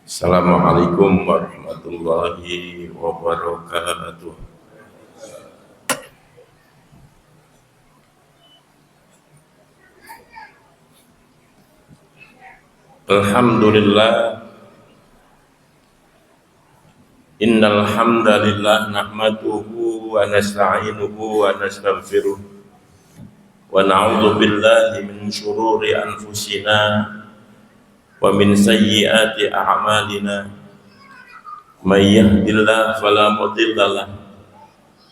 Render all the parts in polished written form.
Assalamualaikum warahmatullahi wabarakatuh. Alhamdulillah, innal hamdalillah nahmaduhu wa nasta'inuhu wa nastaghfiruh wa na'udzu billahi min shururi anfusina wa min sayyiati a'malina. May yahdihillahu fala mudilla lahu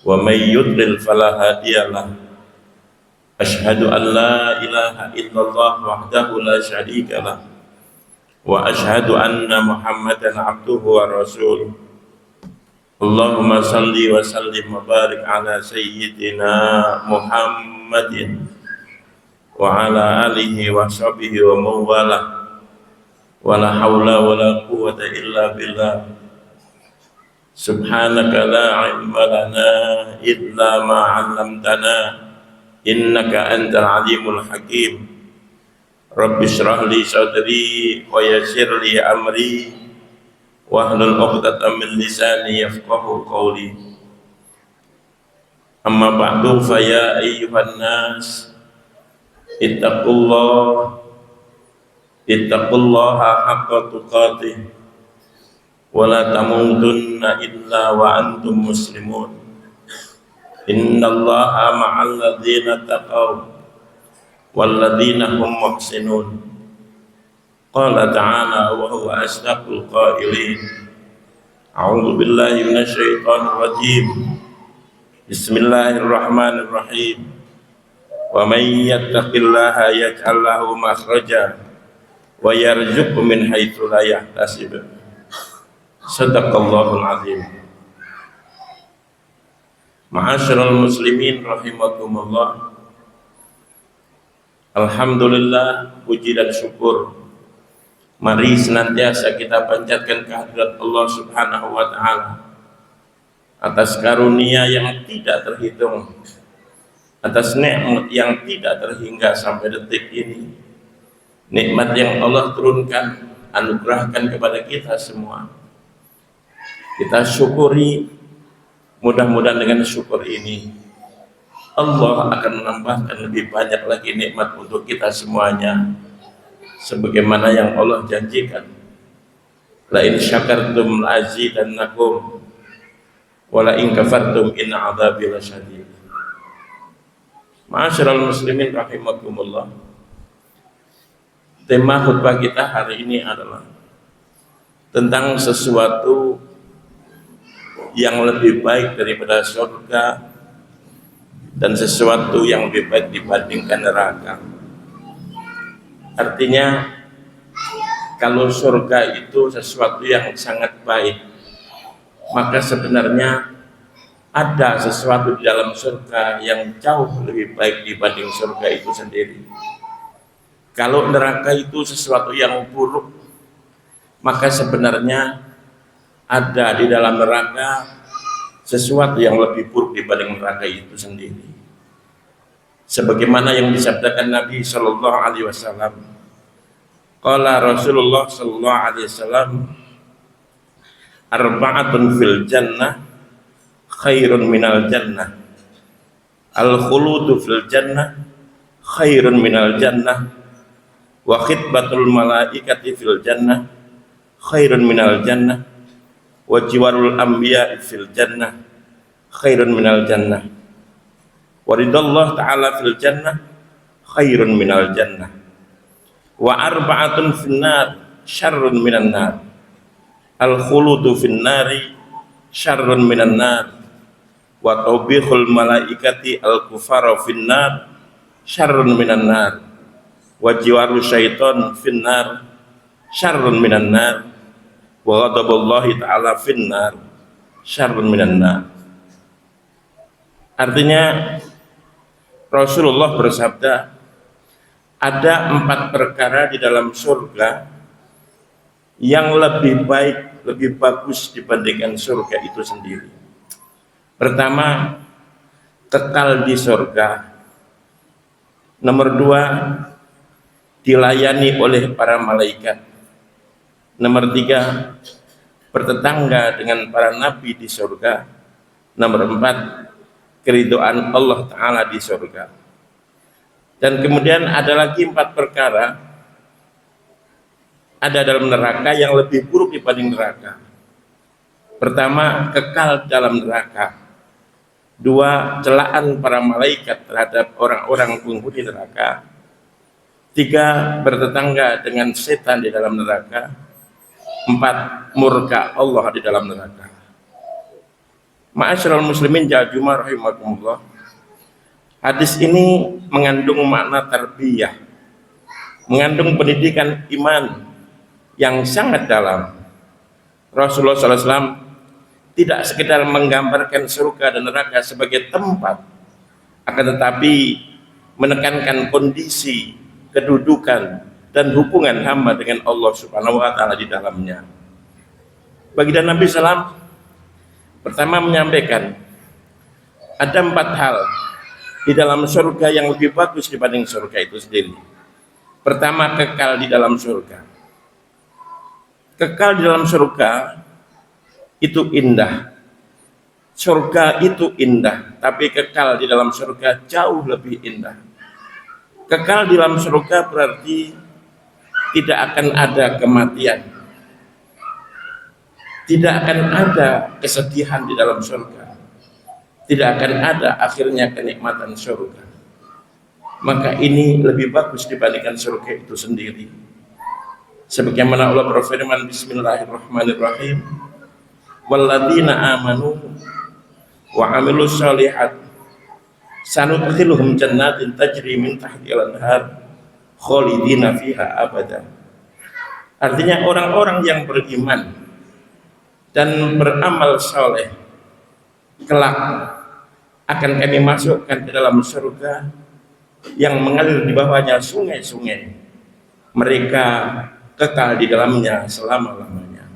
wa may yudlil fala hadiya lahu. Asyhadu an la ilaha illallah wahdahu la syarika lahu wa asyhadu anna Muhammadan abduhu wa rasuluh. Allahumma salli wa sallim wa barik ala sayyidina Muhammadin wa ala alihi wa sahbihi wa mawalah. Wa la hawla wa la quwwata illa billah. Subhanaka la ilma lana illa ma 'allamtana innaka antal alimul hakim. Rabbi shrah li sadri wa yassir li amri wahlul 'uqdatam min lisani yafqahu qawli. Amma ba'du, fa ya ayyuhan nas ittaqullaha haqqa tuqatih wa la tamutunna illa wa antum muslimun. Innallaha ma'al ladzina taqaw walladzina hum muhsinun. Qala ta'ala wa huwa asdaqul qailin. A'udzu billahi minasy syaithanir rajim. Bismillahirrahmanirrahim. Wa may yattaqillaha yaj'al lahu makhraja wa yarzuqhu min haitsu la yahtasib. Shadaqallahul azim. Ma'asyiral muslimin rahimakumullah. Alhamdulillah, puji dan syukur mari senantiasa kita panjatkan kehadirat Allah Subhanahu wa ta'ala atas karunia yang tidak terhitung, atas nikmat yang tidak terhingga sampai detik ini. Nikmat yang Allah turunkan, anugerahkan kepada kita semua. Kita syukuri, mudah-mudahan dengan syukur ini Allah akan menambahkan lebih banyak lagi nikmat untuk kita semuanya, sebagaimana yang Allah janjikan, la in syakartum la azidannakum wa la in kafartum inna adzabi lasyadid. Ma'asyiral muslimin rahimakumullah. Tema khutbah kita hari ini adalah tentang sesuatu yang lebih baik daripada surga dan sesuatu yang lebih baik dibandingkan neraka. Artinya, kalau surga itu sesuatu yang sangat baik, maka sebenarnya ada sesuatu di dalam surga yang jauh lebih baik dibanding surga itu sendiri. Kalau neraka itu sesuatu yang buruk, maka sebenarnya ada di dalam neraka sesuatu yang lebih buruk dibanding neraka itu sendiri. Sebagaimana yang disabdakan Nabi sallallahu alaihi wasallam. Qala Rasulullah sallallahu alaihi wasallam, arba'atun fil jannah khairun minal jannah. Al-khuludu fil jannah khairun minal jannah. Wa khitbatul malaikati fil jannah khairun minal jannah. Wa jiwarul anbiya fil jannah khairun minal jannah. Wa ridallah ta'ala fil jannah khairun minal jannah. Wa arba'atun fin nar syarrun minan nar. Al khuludu fin nari syarrun minan nar. Wa tawbihul malaikati al kufara fin nar syarrun minan nar. Wa jiwaru syaitan fin nar syarrun minan nar. Wa ghadabullahi ta'ala finnar syarrun minan nar. Artinya Rasulullah bersabda, ada 4 perkara di dalam surga yang lebih baik, lebih bagus dibandingkan surga itu sendiri. Pertama, kekal di surga. Nomor 2, dilayani oleh para malaikat. Nomor 3, bertetangga dengan para nabi di surga. Nomor 4, keridhaan Allah Ta'ala di surga. Dan kemudian ada lagi 4 perkara ada dalam neraka yang lebih buruk dibanding neraka. Pertama, kekal dalam neraka. 2, celaan para malaikat terhadap orang-orang penghuni neraka. 3, bertetangga dengan setan di dalam neraka. 4, murka Allah di dalam neraka. Ma'asyiral muslimin ja'ajumah rahimakumullah. Hadis ini mengandung makna tarbiyah, mengandung pendidikan iman yang sangat dalam. Rasulullah SAW tidak sekedar menggambarkan surga dan neraka sebagai tempat, akan tetapi menekankan kondisi, kedudukan, dan hubungan hamba dengan Allah Subhanahu wa Ta'ala di dalamnya. Baginda Nabi SAW pertama menyampaikan ada 4 hal di dalam surga yang lebih bagus dibanding surga itu sendiri. Pertama, kekal di dalam surga. Kekal di dalam surga itu indah. Surga itu indah, tapi kekal di dalam surga jauh lebih indah. Kekal di dalam surga berarti tidak akan ada kematian, tidak akan ada kesedihan di dalam surga, tidak akan ada akhirnya kenikmatan surga. Maka ini lebih bagus dibandingkan surga itu sendiri. Sebagaimana Allah berfirman, bismillahirrahmanirrahim, walladzina amanu wa amilus shalihat sanudkhiluhum jannatin tajri min tahtihal anhar khalidina fiha abada. Artinya orang-orang yang beriman dan beramal saleh kelak akan kami masukkan ke dalam surga yang mengalir di bawahnya sungai-sungai. Mereka kekal di dalamnya selama-lamanya.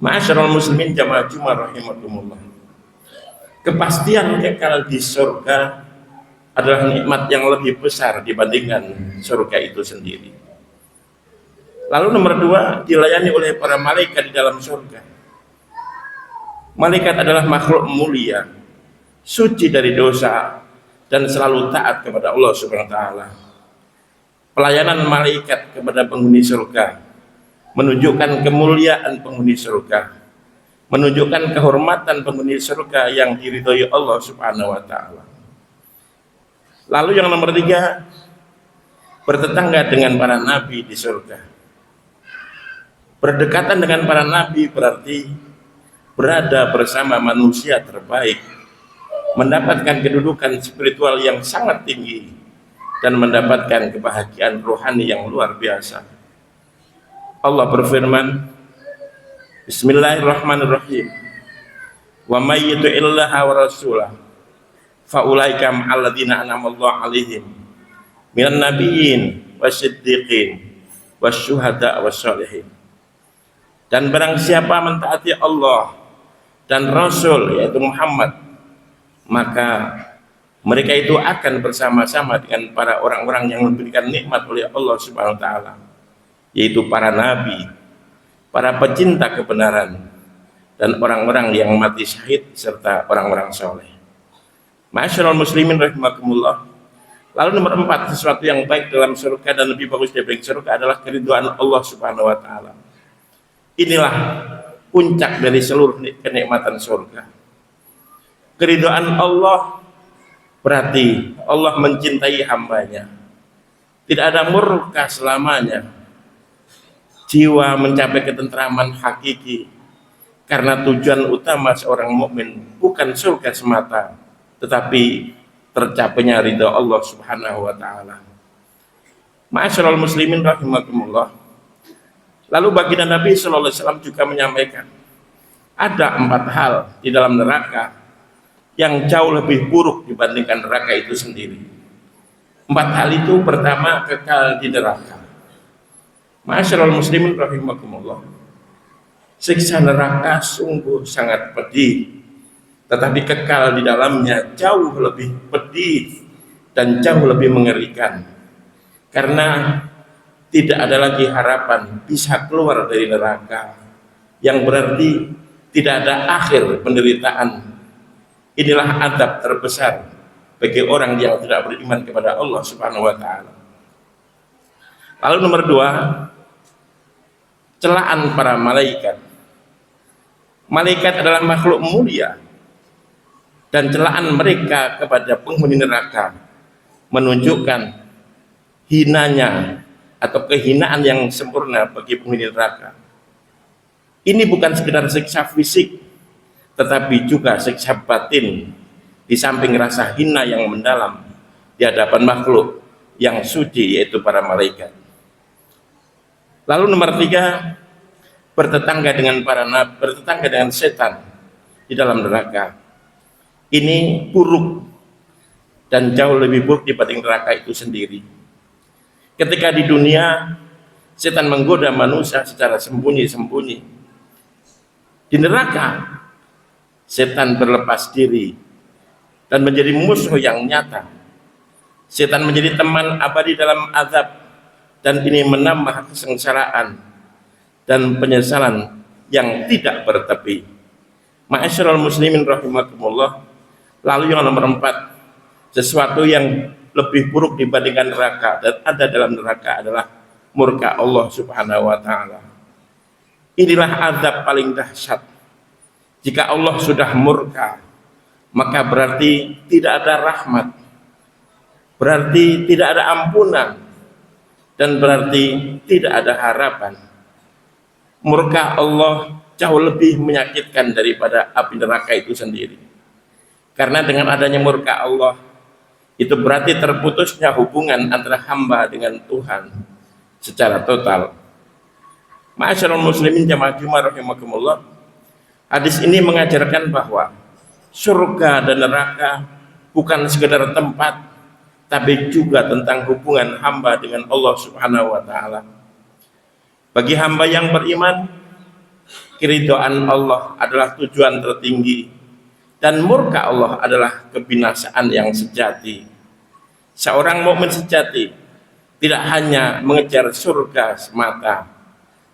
Ma'asyiral muslimin jamaah Jumat rahimakumullah. Kepastian kekal di surga adalah nikmat yang lebih besar dibandingkan surga itu sendiri. Lalu nomor 2, dilayani oleh para malaikat di dalam surga. Malaikat adalah makhluk mulia, suci dari dosa, dan selalu taat kepada Allah Subhanahu wa Ta'ala. Pelayanan malaikat kepada penghuni surga menunjukkan kemuliaan penghuni surga, menunjukkan kehormatan penghuni surga yang diridhoi Allah Subhanahu wa Ta'ala. Lalu yang nomor 3, bertetangga dengan para nabi di surga. Berdekatan dengan para nabi berarti berada bersama manusia terbaik, mendapatkan kedudukan spiritual yang sangat tinggi, dan mendapatkan kebahagiaan rohani yang luar biasa. Allah berfirman, bismillahirrahmanirrahim, wa may yuti'illaha wa rasulahu fa ulaika ma'alladzina an'amallahu 'alaihim minan nabiyyin wasiddiqin wasyuhada wassalihin. Dan barang siapa mentaati Allah dan Rasul yaitu Muhammad, maka mereka itu akan bersama-sama dengan para orang-orang yang diberikan nikmat oleh Allah Subhanahu wa Ta'ala, yaitu para nabi, para pecinta kebenaran, dan orang-orang yang mati syahid serta orang-orang soleh. Ma'asyiral muslimin rahimakumullah. Lalu nomor 4, sesuatu yang baik dalam surga dan lebih bagus daripada surga adalah keridhaan Allah Subhanahu wa Ta'ala. Inilah puncak dari seluruh kenikmatan surga. Keridhaan Allah berarti Allah mencintai hambanya. Tidak ada murka selamanya. Jiwa mencapai ketentraman hakiki karena tujuan utama seorang mukmin bukan surga semata, tetapi tercapainya ridha Allah Subhanahu wa Ta'ala. Ma'asyiral muslimin rahimakumullah. Lalu baginda Nabi sallallahu alaihi wasallam juga menyampaikan ada 4 hal di dalam neraka yang jauh lebih buruk dibandingkan neraka itu sendiri. 4 hal itu, pertama, kekal di neraka. Ma'asyiral muslimin rahimakumullah. Siksa neraka sungguh sangat pedih, tetapi kekal di dalamnya jauh lebih pedih dan jauh lebih mengerikan. Karena tidak ada lagi harapan bisa keluar dari neraka, yang berarti tidak ada akhir penderitaan. Inilah adab terbesar bagi orang yang tidak beriman kepada Allah Subhanahu wa taala. Lalu nomor 2, celaan para malaikat. Malaikat adalah makhluk mulia, dan celaan mereka kepada penghuni neraka menunjukkan hinanya atau kehinaan yang sempurna bagi penghuni neraka. Ini bukan sekedar siksa fisik, tetapi juga siksa batin, di samping rasa hina yang mendalam di hadapan makhluk yang suci, yaitu para malaikat. Lalu nomor 3, bertetangga dengan setan di dalam neraka. Ini buruk dan jauh lebih buruk dibanding neraka itu sendiri. Ketika di dunia setan menggoda manusia secara sembunyi-sembunyi, di neraka setan berlepas diri dan menjadi musuh yang nyata. Setan menjadi teman abadi dalam azab, dan ini menambah kesengsaraan dan penyesalan yang tidak bertepi. Ma'asyiral muslimin rahimakumullah. Lalu yang nomor 4, sesuatu yang lebih buruk dibandingkan neraka dan ada dalam neraka adalah murka Allah Subhanahu wa taala. Inilah azab paling dahsyat. Jika Allah sudah murka, maka berarti tidak ada rahmat, berarti tidak ada ampunan, dan berarti tidak ada harapan. Murka Allah jauh lebih menyakitkan daripada api neraka itu sendiri. Karena dengan adanya murka Allah, itu berarti terputusnya hubungan antara hamba dengan Tuhan secara total. Ma'asyiral muslimin jamaah Jumat rahimakumullah. Hadis ini mengajarkan bahwa surga dan neraka bukan sekedar tempat, tapi juga tentang hubungan hamba dengan Allah Subhanahu wa taala. Bagi hamba yang beriman, keridhaan Allah adalah tujuan tertinggi, dan murka Allah adalah kebinasaan yang sejati. Seorang mukmin sejati tidak hanya mengejar surga semata,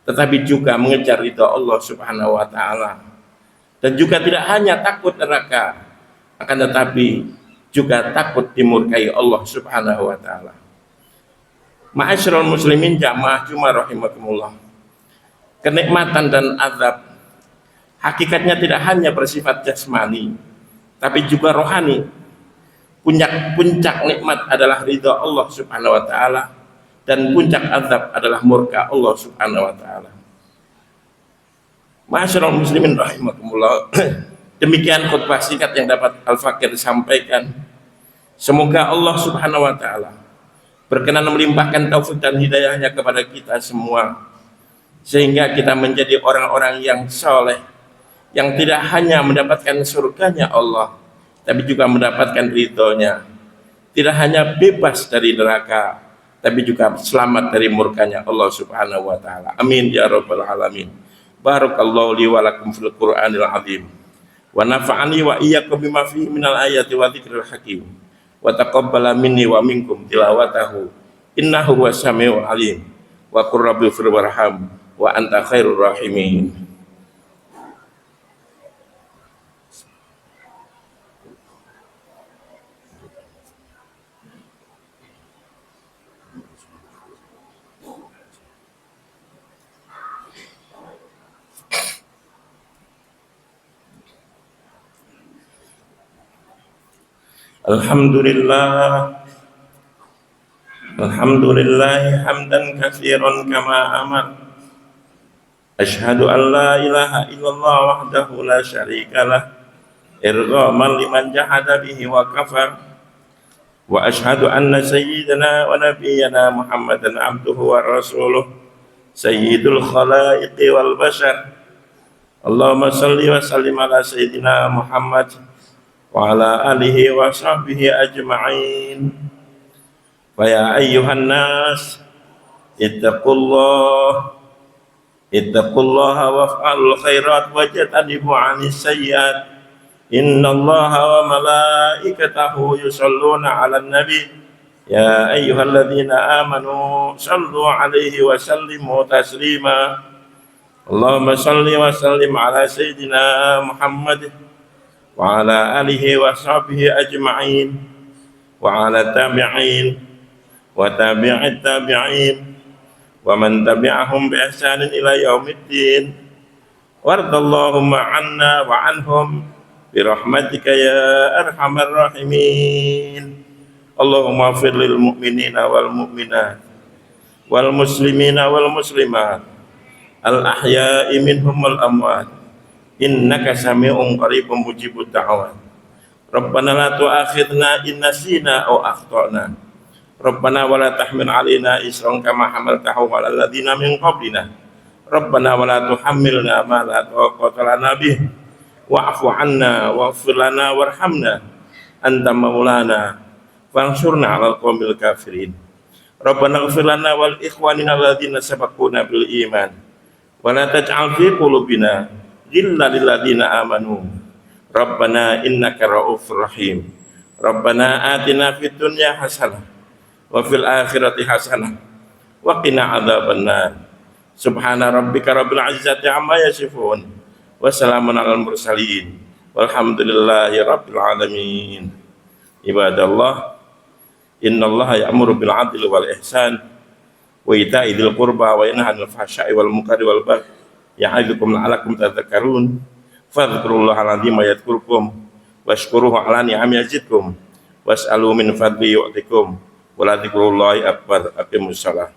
tetapi juga mengejar ridha Allah Subhanahu wa taala, dan juga tidak hanya takut neraka, akan tetapi juga takut dimurkai Allah Subhanahu wa taala. Ma'asyiral muslimin jamaah Jumat rahimakumullah. Kenikmatan dan azab hakikatnya tidak hanya bersifat jasmani, tapi juga rohani. Puncak nikmat adalah ridha Allah Subhanahu wa taala, dan puncak azab adalah murka Allah Subhanahu wa taala. Ma'asyiral muslimin rahimakumullah. Demikian khutbah singkat yang dapat Al-Fakir sampaikan. Semoga Allah Subhanahu wa taala berkenan melimpahkan taufik dan hidayahnya kepada kita semua, sehingga kita menjadi orang-orang yang soleh, yang tidak hanya mendapatkan surganya Allah, tapi juga mendapatkan ridhonya. Tidak hanya bebas dari neraka, tapi juga selamat dari murkanya Allah Subhanahu wa taala. Amin ya rabbal alamin. Barakallahu li wa lakum fil Qur'anil azim. Wa nafa'ani wa iyyakum bima fihi minal ayati wa dzikril hakim. Wa taqabbala minni wa minkum tilawatahu. Innahu was-sami'ul alim. Wa qur rabbi fir warham wa anta khairur rahimin. Alhamdulillah hamdan katsiran kama amar. Asyhadu an la ilaha illallah wahdahu la syarikalah irghaman liman jahada bihi wa kafar. Wa asyhadu anna sayyidana wa nabiyyana Muhammadan abduhu wa rasuluh sayyidul khalaiqi wal bashar. Allahumma salli wa sallim ala sayyidina Muhammad wa ala alihi wa sahbihi ajma'in. Wa ya ayyuhan nas ittaqullaha waf'alul khairat wajtanibu 'anis sayyi'at. Innallaha wa malaikatahu yusholluna 'alan nabi يا أيها الذين آمنوا صلوا عليه وسلموا تسليما اللهم صل وسلم على سيدنا محمد وعلى آله وصحبه أجمعين وعلى التابعين وتابع التابعين ومن تبعهم بإحسان إلى يوم الدين وارض اللهم عنا وعنهم برحمتك يا أرحم الراحمين اللهم اغفر للمؤمنين والمؤمنات والمسلمين والمسلمات الأحياء منهم والأموات إنك سميع قريب مجيب الدعوات ربنا لا تؤاخذنا إن نسينا أو أخطأنا ربنا ولا تحمل علينا إصرا كما حملته على الذين من قبلنا ربنا ولا تحملنا ما لا طاقة لنا به واعف عنا واغفر لنا وارحمنا أنت مولانا فانصرنا على القوم الكافرين ربنا اغفر لنا ولإخواننا الذين سبقونا بالإيمان ولا تجعل في قلوبنا غلا للذين آمنوا ربنا إنك رؤوف رحيم ربنا آتنا في الدنيا حسنة وفي الآخرة حسنة وقنا عذاب النار سبحان ربك رب العزة عما يصفون وسلام على المرسلين والحمد لله رب العالمين عباد الله إن الله يأمر بالعدل والإحسان وإيتاء ذي القربى وينهى عن الفحشاء والمنكر والبغي يعظكم لعلكم تذكرون فاذكروا الله العظيم يذكركم واشكروه على نعمه يزدكم واسألوا من فضله يعطكم ولذكر الله أكبر أقيموا الصلاة